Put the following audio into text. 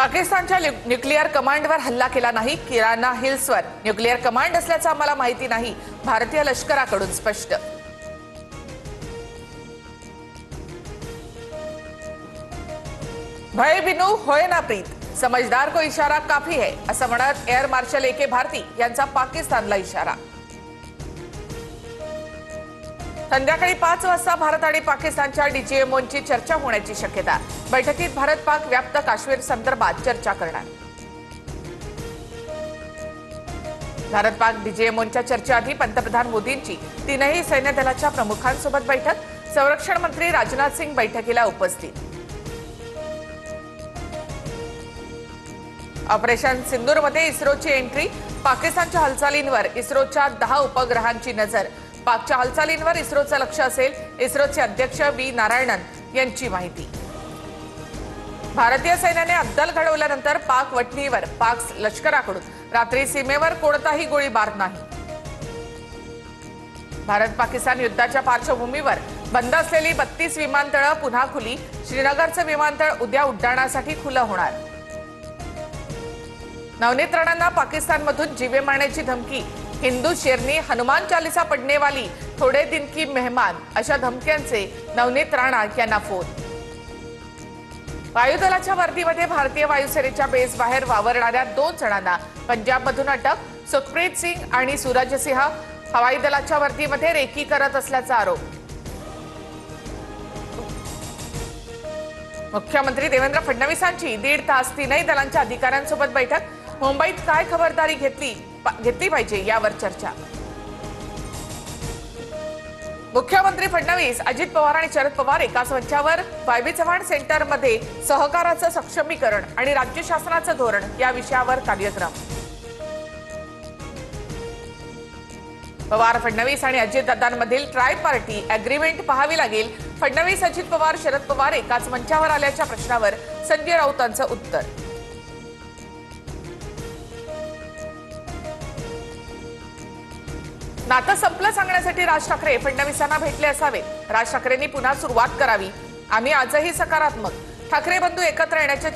पाकिस्तानच्या न्यूक्लिअर कमांडवर हल्ला केला नाही। किराणा हिल्सवर न्यूक्लिअर कमांड असल्याचं आम्हाला माहिती नाही, भारतीय लष्कराकडून स्पष्ट। भय बिनू होय ना प्रीत, समझदार को इशारा काफी है, असं म्हणत एअर मार्शल AK भारती यांचा पाकिस्तानला इशारा। संध्याकाळी 5 वाजता भारत आणि पाकिस्तानच्या DCMOची चर्चा होण्याची शक्यता। बैठकीत भारत पाक व्याप्त काश्मीर संदर्भात चर्चा करणार। भारत पाक DCMOच्या चर्चेआधी पंतप्रधान मोदींची तीनही सैन्य दलाच्या प्रमुखांसोबत बैठक। संरक्षण मंत्री राजनाथ सिंग बैठकीला उपस्थित। ऑपरेशन सिंदूरमध्ये इस्रोची एंट्री, पाकिस्तानच्या हालचालींवर इस्रोच्या 10 उपग्रहांची नजर। पाकच्या हालचालींवर इस्रोचं लक्ष असेल, इस्रोचे अध्यक्ष V नारायणन यांची माहिती। भारतीय सैन्याने अद्दल घडवल्यानंतर पाक वटणीवर पाक लष्कराकडून रात्री सीमेवर कोणताही गोळीबार नाही। भारत पाकिस्तान युद्धाच्या पार्श्वभूमीवर बंद असलेली 32 विमानतळं पुन्हा खुली। श्रीनगरचं विमानतळ उद्या उड्डाणासाठी खुलं होणार। नवनीत राणांना पाकिस्तानमधून जीवे मारण्याची धमकी। हिंदू शेरनी हनुमान चालीसा पडने वाली, थोडे दिन की मेहमान, अशा धमक्यांचे नवनीत राणा यांना फोन। वायुदलाच्या वर्दीमध्ये भारतीय वायुसेनेच्या बेस बाहेर वावरणाऱ्या 2 जणांना पंजाबमधून अटक। सुखप्रीत सिंग आणि सूरज सिंह हवाई दलाच्या वर्दीमध्ये रेकी करत असल्याचा आरोप। मुख्यमंत्री देवेंद्र फडणवीसांची 1.5 तास तीनही दलांच्या अधिकाऱ्यांसोबत बैठक। मुंबईत काय खबरदारी घेतली पाहिजे यावर चर्चा। मुख्यमंत्री फडणवीस, अजित पवार आणि शरद पवार एकाच मंचावर। वायबी चव्हाण सेंटरमध्ये सहकाराचं सक्षमीकरण आणि राज्य शासनाचं धोरण या विषयावर कार्यक्रम। पवार, फडणवीस आणि अजितदादांमधील ट्राय पार्टी अग्रीमेंट पाहावी लागेल। फडणवीस, अजित पवार, शरद पवार एकाच मंचावर आल्याच्या प्रश्नावर संजय राऊतांचं उत्तर। नातं संपलं सांगण्यासाठी राज ठाकरे फडणवीसांना भेटले असावे। राज ठाकरेंनी पुन्हा सुरुवात करावी। आम्ही आजही सकारात्मक। ठाकरे बंधू एकत्र येण्याच्या